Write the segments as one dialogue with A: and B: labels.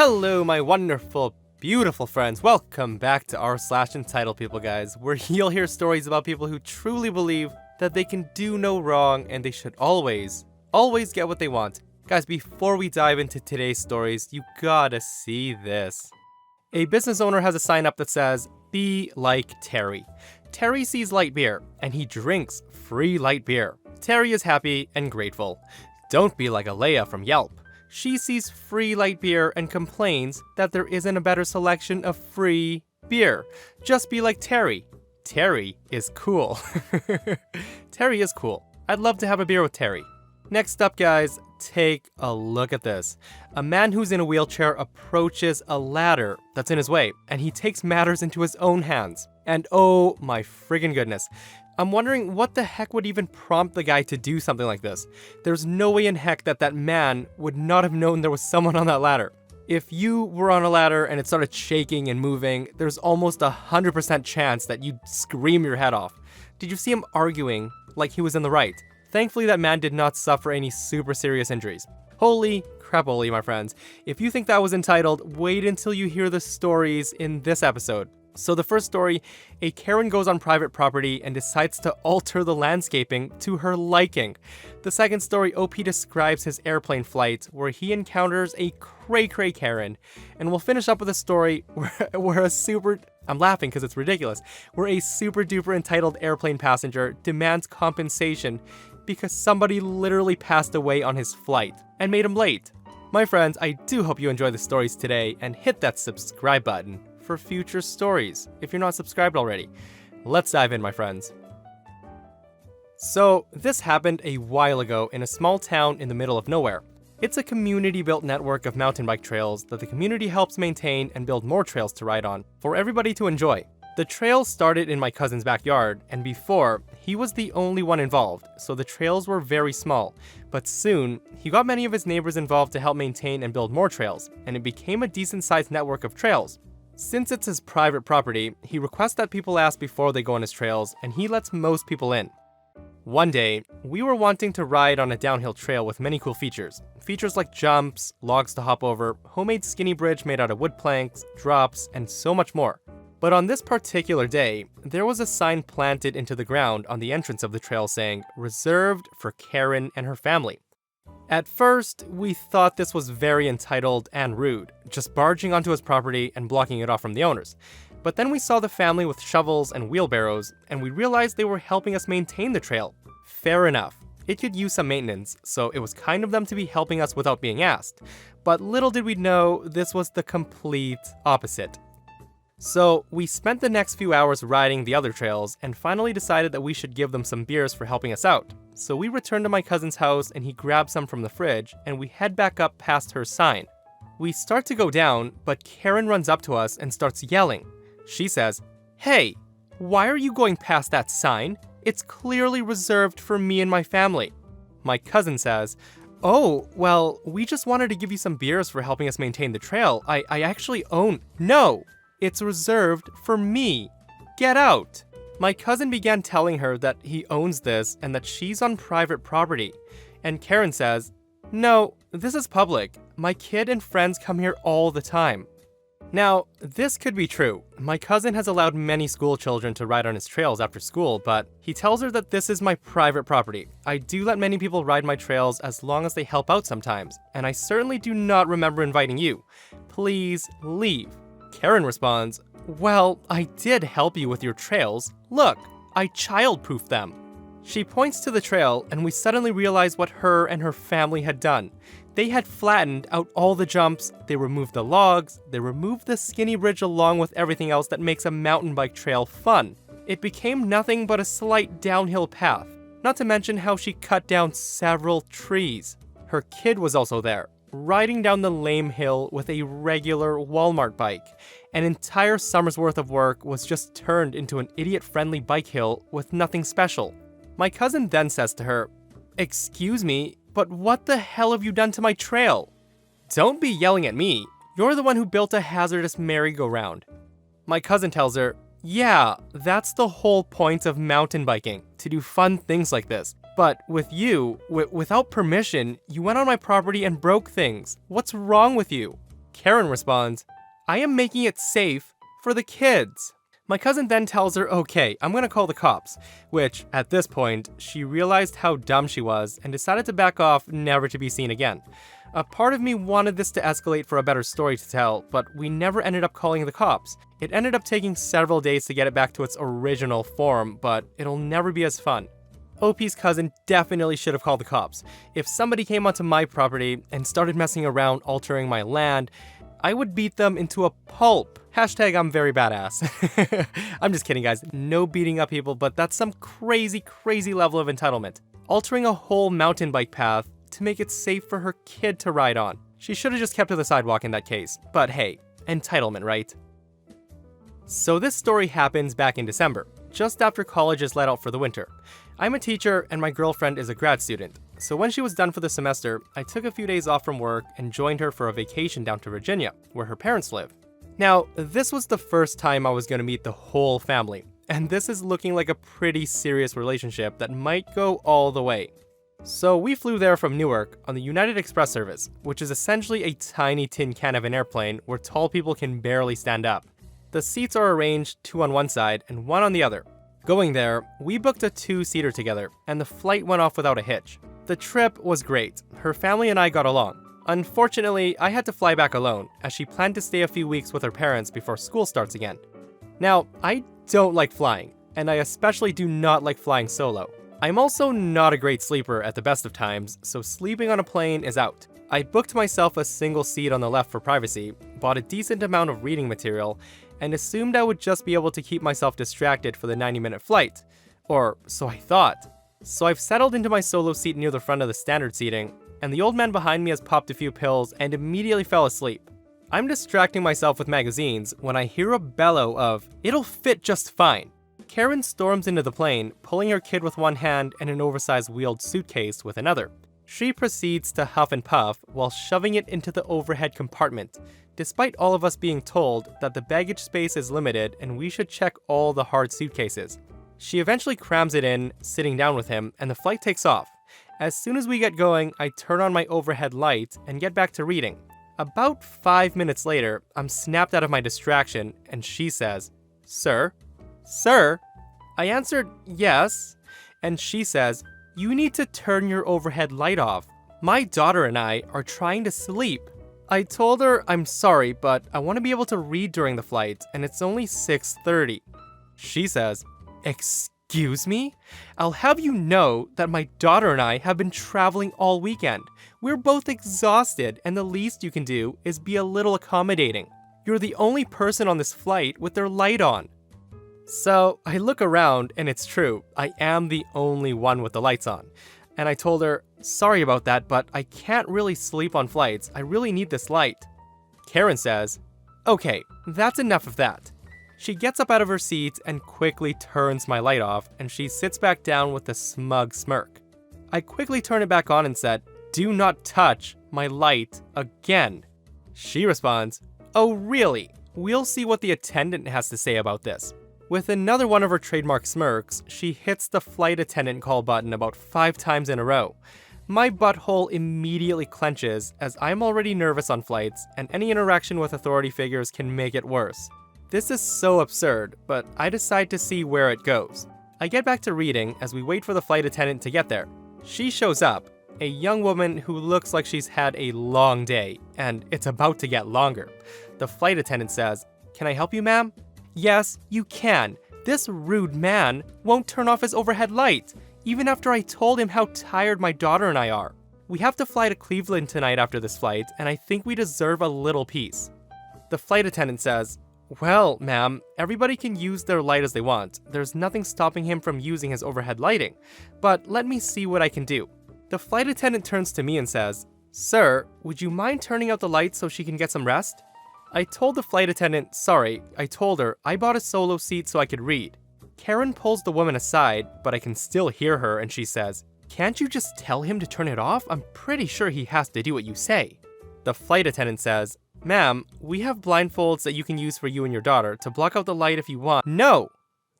A: Hello, my wonderful, beautiful friends. Welcome back to r/entitled people, guys, where you'll hear stories about people who truly believe that they can do no wrong and they should always get what they want. Guys, before we dive into today's stories, you gotta see this. A business owner has a sign up that says, "Be like Terry." Terry sees light beer, and he drinks free light beer. Terry is happy and grateful. Don't be like Alea from Yelp. She sees free light beer and complains that there isn't a better selection of free beer. Just be like Terry. Terry is cool. Terry is cool. I'd love to have a beer with Terry. Next up, guys, take a look at this. A man who's in a wheelchair approaches a ladder that's in his way, and he takes matters into his own hands. And oh my friggin' goodness, I'm wondering what the heck would even prompt the guy to do something like this. There's no way in heck that man would not have known there was someone on that ladder. If you were on a ladder and it started shaking and moving, there's almost 100% chance that you'd scream your head off. Did you see him arguing like he was in the right? Thankfully, that man did not suffer any super serious injuries. Holy crapoli, my friends. If you think that was entitled, wait until you hear the stories in this episode. So the first story, a Karen goes on private property and decides to alter the landscaping to her liking. The second story, OP describes his airplane flight where he encounters a cray-cray Karen. And we'll finish up with a story where I'm laughing because it's ridiculous, where a super duper entitled airplane passenger demands compensation because somebody literally passed away on his flight and made him late. My friends, I do hope you enjoy the stories today and hit that subscribe button for future stories if you're not subscribed already. Let's dive in, my friends. So this happened a while ago in a small town in the middle of nowhere. It's a community-built network of mountain bike trails that the community helps maintain and build more trails to ride on for everybody to enjoy. The trail started in my cousin's backyard, and before, he was the only one involved, so the trails were very small. But soon, he got many of his neighbors involved to help maintain and build more trails, and it became a decent-sized network of trails. Since it's his private property, he requests that people ask before they go on his trails, and he lets most people in. One day, we were wanting to ride on a downhill trail with many cool features. Features like jumps, logs to hop over, homemade skinny bridge made out of wood planks, drops, and so much more. But on this particular day, there was a sign planted into the ground on the entrance of the trail saying, "Reserved for Karen and her family." At first, we thought this was very entitled and rude, just barging onto his property and blocking it off from the owners. But then we saw the family with shovels and wheelbarrows, and we realized they were helping us maintain the trail. Fair enough. It could use some maintenance, so it was kind of them to be helping us without being asked. But little did we know, this was the complete opposite. So we spent the next few hours riding the other trails and finally decided that we should give them some beers for helping us out. So we returned to my cousin's house and he grabbed some from the fridge and we head back up past her sign. We start to go down, but Karen runs up to us and starts yelling. She says, "Hey, why are you going past that sign? It's clearly reserved for me and my family." My cousin says, "Oh, well, we just wanted to give you some beers for helping us maintain the trail. I actually own..." "No! It's reserved for me. Get out." My cousin began telling her that he owns this and that she's on private property. And Karen says, "No, this is public. My kid and friends come here all the time." Now, this could be true. My cousin has allowed many school children to ride on his trails after school, but he tells her that this is my private property. I do let many people ride my trails as long as they help out sometimes, and I certainly do not remember inviting you. Please leave. Karen responds, "Well, I did help you with your trails. Look, I child-proofed them." She points to the trail, and we suddenly realize what her and her family had done. They had flattened out all the jumps, they removed the logs, they removed the skinny bridge along with everything else that makes a mountain bike trail fun. It became nothing but a slight downhill path, not to mention how she cut down several trees. Her kid was also there, riding down the lame hill with a regular Walmart bike. An entire summer's worth of work was just turned into an idiot-friendly bike hill with nothing special. My cousin then says to her, "Excuse me, but what the hell have you done to my trail?" "Don't be yelling at me. You're the one who built a hazardous merry-go-round." My cousin tells her, "Yeah, that's the whole point of mountain biking, to do fun things like this. But with you, without permission, you went on my property and broke things. What's wrong with you?" Karen responds, I am making it safe for the kids. My cousin then tells her, okay, I'm gonna call the cops, which, at this point, she realized how dumb she was and decided to back off, never to be seen again. A part of me wanted this to escalate for a better story to tell, but we never ended up calling the cops. It ended up taking several days to get it back to its original form, but it'll never be as fun. OP's cousin definitely should have called the cops. If somebody came onto my property and started messing around altering my land, I would beat them into a pulp. Hashtag I'm very badass. I'm just kidding, guys. No beating up people, but that's some crazy, crazy level of entitlement. Altering a whole mountain bike path to make it safe for her kid to ride on. She should have just kept to the sidewalk in that case. But hey, entitlement, right? So this story happens back in December, just after college is let out for the winter. I'm a teacher and my girlfriend is a grad student. So when she was done for the semester, I took a few days off from work and joined her for a vacation down to Virginia, where her parents live. Now, this was the first time I was going to meet the whole family, and this is looking like a pretty serious relationship that might go all the way. So we flew there from Newark on the United Express service, which is essentially a tiny tin can of an airplane where tall people can barely stand up. The seats are arranged 2 on one side and 1 on the other. Going there, we booked a 2-seater together, and the flight went off without a hitch. The trip was great. Her family and I got along. Unfortunately, I had to fly back alone, as she planned to stay a few weeks with her parents before school starts again. Now, I don't like flying, and I especially do not like flying solo. I'm also not a great sleeper at the best of times, so sleeping on a plane is out. I booked myself a single seat on the left for privacy, bought a decent amount of reading material, and assumed I would just be able to keep myself distracted for the 90-minute flight. Or so I thought. So I've settled into my solo seat near the front of the standard seating, and the old man behind me has popped a few pills and immediately fell asleep. I'm distracting myself with magazines when I hear a bellow of, "It'll fit just fine." Karen storms into the plane, pulling her kid with one hand and an oversized wheeled suitcase with another. She proceeds to huff and puff while shoving it into the overhead compartment, despite all of us being told that the baggage space is limited and we should check all the hard suitcases. She eventually crams it in, sitting down with him, and the flight takes off. As soon as we get going, I turn on my overhead light and get back to reading. About 5 minutes later, I'm snapped out of my distraction, and she says, "Sir? Sir?" I answered, "Yes," and she says, "You need to turn your overhead light off. My daughter and I are trying to sleep." I told her I'm sorry, but I want to be able to read during the flight, and it's only 6:30. She says, "Excuse me? I'll have you know that my daughter and I have been traveling all weekend. We're both exhausted, and the least you can do is be a little accommodating. You're the only person on this flight with their light on." So I look around, and it's true, I am the only one with the lights on. And I told her, "Sorry about that, but I can't really sleep on flights. I really need this light." Karen says, "Okay, that's enough of that." She gets up out of her seat and quickly turns my light off, and she sits back down with a smug smirk. I quickly turn it back on and said, "Do not touch my light again." She responds, "Oh really? We'll see what the attendant has to say about this." With another one of her trademark smirks, she hits the flight attendant call button about 5 times in a row. My butthole immediately clenches as I'm already nervous on flights, and any interaction with authority figures can make it worse. This is so absurd, but I decide to see where it goes. I get back to reading as we wait for the flight attendant to get there. She shows up, a young woman who looks like she's had a long day, and it's about to get longer. The flight attendant says, "Can I help you, ma'am?" "Yes, you can. This rude man won't turn off his overhead light, even after I told him how tired my daughter and I are. We have to fly to Cleveland tonight after this flight, and I think we deserve a little peace." The flight attendant says, "Well, ma'am, everybody can use their light as they want. There's nothing stopping him from using his overhead lighting, but let me see what I can do." The flight attendant turns to me and says, "Sir, would you mind turning out the lights so she can get some rest?" I told the flight attendant, sorry, I told her I bought a solo seat so I could read. Karen pulls the woman aside, but I can still hear her, and she says, "Can't you just tell him to turn it off? I'm pretty sure he has to do what you say." The flight attendant says, "Ma'am, we have blindfolds that you can use for you and your daughter to block out the light if you want." "No!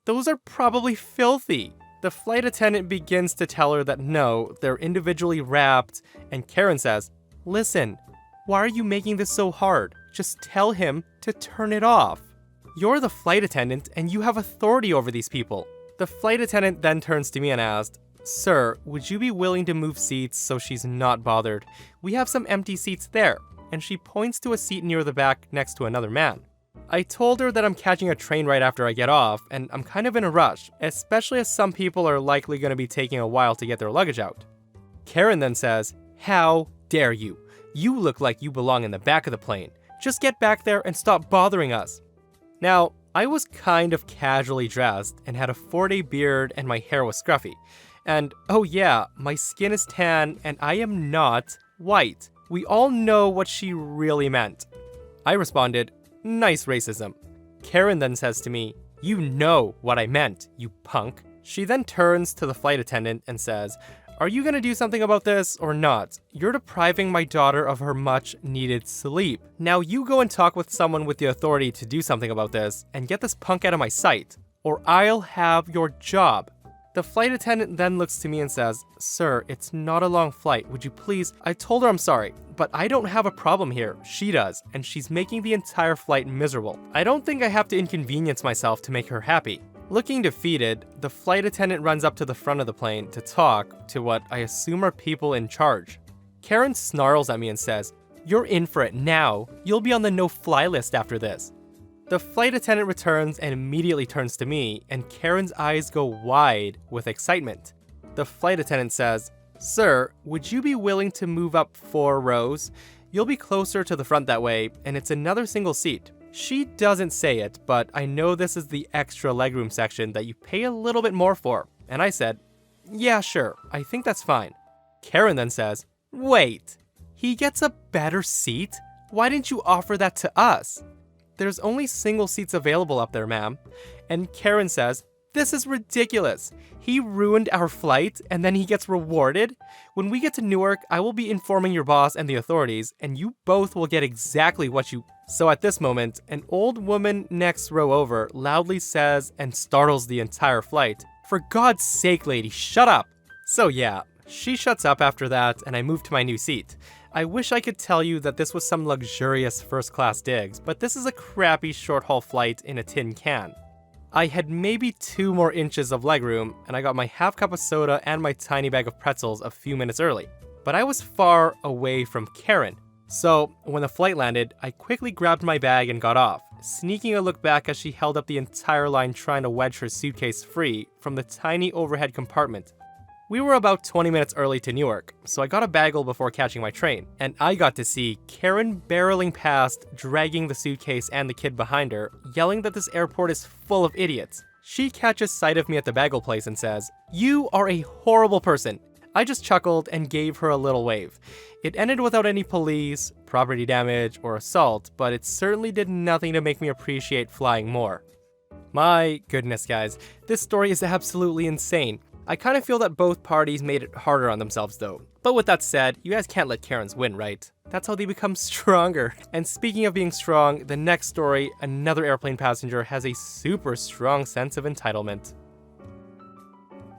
A: Those are probably filthy." The flight attendant begins to tell her that no, they're individually wrapped, and Karen says, "Listen, why are you making this so hard? Just tell him to turn it off. You're the flight attendant and you have authority over these people. The flight attendant then turns to me and asked, "Sir, would you be willing to move seats so she's not bothered? We have some empty seats there." And she points to a seat near the back next to another man. I told her that I'm catching a train right after I get off, and I'm kind of in a rush, especially as some people are likely going to be taking a while to get their luggage out. Karen then says, "How dare you? You look like you belong in the back of the plane. Just get back there and stop bothering us." Now, I was kind of casually dressed and had a 4-day beard and my hair was scruffy. And oh yeah, my skin is tan and I am not white. We all know what she really meant. I responded, "Nice racism." Karen then says to me, "You know what I meant, you punk." She then turns to the flight attendant and says, "Are you gonna do something about this or not? You're depriving my daughter of her much needed sleep. Now you go and talk with someone with the authority to do something about this and get this punk out of my sight, or I'll have your job." The flight attendant then looks to me and says, "Sir, it's not a long flight. Would you please?" I told her I'm sorry, but I don't have a problem here. She does, and she's making the entire flight miserable. I don't think I have to inconvenience myself to make her happy. Looking defeated, the flight attendant runs up to the front of the plane to talk to what I assume are people in charge. Karen snarls at me and says, "You're in for it now. You'll be on the no-fly list after this." The flight attendant returns and immediately turns to me, and Karen's eyes go wide with excitement. The flight attendant says, "Sir, would you be willing to move up 4 rows? You'll be closer to the front that way, and it's another single seat." She doesn't say it, but I know this is the extra legroom section that you pay a little bit more for, and I said, "Yeah, sure, I think that's fine." Karen then says, "Wait, he gets a better seat? Why didn't you offer that to us?" "There's only single seats available up there, ma'am." And Karen says, "This is ridiculous. He ruined our flight and then he gets rewarded? When we get to Newark, I will be informing your boss and the authorities, and you both will get exactly what you..." So at this moment, an old woman next row over loudly says and startles the entire flight, "For God's sake, lady, shut up." So yeah, she shuts up after that and I move to my new seat. I wish I could tell you that this was some luxurious first-class digs, but this is a crappy short-haul flight in a tin can. I had maybe 2 more inches of legroom, and I got my half cup of soda and my tiny bag of pretzels a few minutes early. But I was far away from Karen. So when the flight landed, I quickly grabbed my bag and got off, sneaking a look back as she held up the entire line trying to wedge her suitcase free from the tiny overhead compartment. We were about 20 minutes early to Newark, so I got a bagel before catching my train, and I got to see Karen barreling past, dragging the suitcase and the kid behind her, yelling that this airport is full of idiots. She catches sight of me at the bagel place and says, "You are a horrible person." I just chuckled and gave her a little wave. It ended without any police, property damage, or assault, but it certainly did nothing to make me appreciate flying more. My goodness, guys, this story is absolutely insane. I kind of feel that both parties made it harder on themselves though. But with that said, you guys can't let Karens win, right? That's how they become stronger. And speaking of being strong, the next story, another airplane passenger has a super strong sense of entitlement.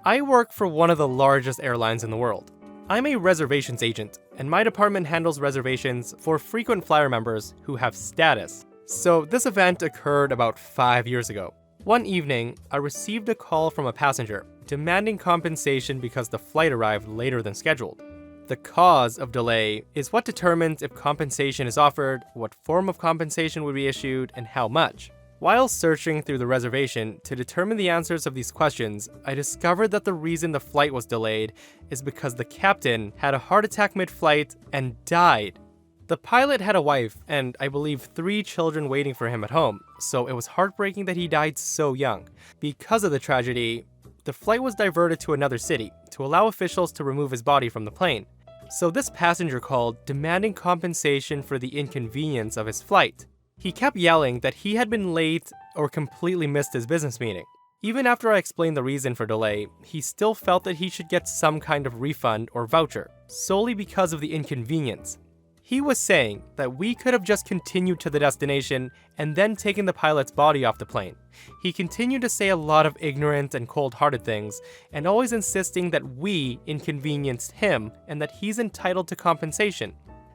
A: I work for one of the largest airlines in the world. I'm a reservations agent, and my department handles reservations for frequent flyer members who have status. So this event occurred about 5 years ago. One evening, I received a call from a passenger demanding compensation because the flight arrived later than scheduled. The cause of delay is what determines if compensation is offered, what form of compensation would be issued, and how much. While searching through the reservation to determine the answers of these questions, I discovered that the reason the flight was delayed is because the captain had a heart attack mid-flight and died. The pilot had a wife and, I believe, 3 children waiting for him at home, so it was heartbreaking that he died so young. Because of the tragedy, the flight was diverted to another city to allow officials to remove his body from the plane. So this passenger called demanding compensation for the inconvenience of his flight. He kept yelling that he had been late or completely missed his business meeting. Even after I explained the reason for delay, he still felt that he should get some kind of refund or voucher, solely because of the inconvenience. He was saying that we could have just continued to the destination and then taken the pilot's body off the plane. He continued to say a lot of ignorant and cold-hearted things, and always insisting that we inconvenienced him and that he's entitled to compensation.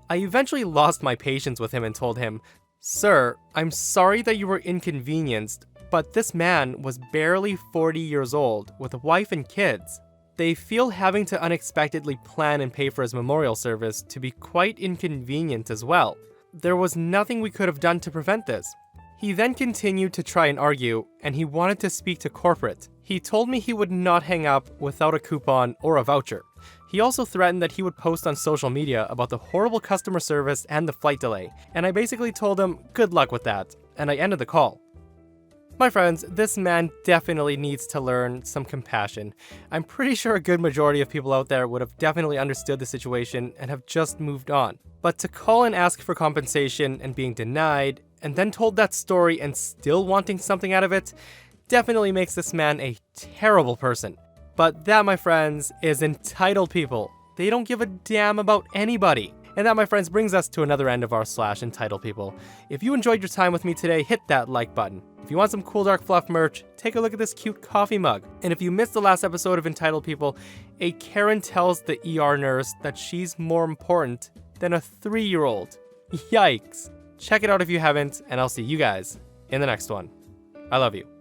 A: I eventually lost my patience with him and told him, Sir, I'm sorry that you were inconvenienced, but this man was barely 40 years old with a wife and kids. They feel having to unexpectedly plan and pay for his memorial service to be quite inconvenient as well. There was nothing we could have done to prevent this. He then continued to try and argue, and he wanted to speak to corporate. He told me he would not hang up without a coupon or a voucher. He also threatened that he would post on social media about the horrible customer service and the flight delay, and I basically told him good luck with that, and I ended the call. My friends, this man definitely needs to learn some compassion. I'm pretty sure a good majority of people out there would have definitely understood the situation and have just moved on. But to call and ask for compensation and being denied, and then told that story and still wanting something out of it, definitely makes this man a terrible person. But that, my friends, is entitled people. They don't give a damn about anybody. And that, my friends, brings us to another end of our /entitled people. If you enjoyed your time with me today, hit that like button. If you want some cool Dark Fluff merch, take a look at this cute coffee mug. And if you missed the last episode of Entitled People, a Karen tells the ER nurse that she's more important than a 3-year-old. Yikes. Check it out if you haven't, and I'll see you guys in the next one. I love you.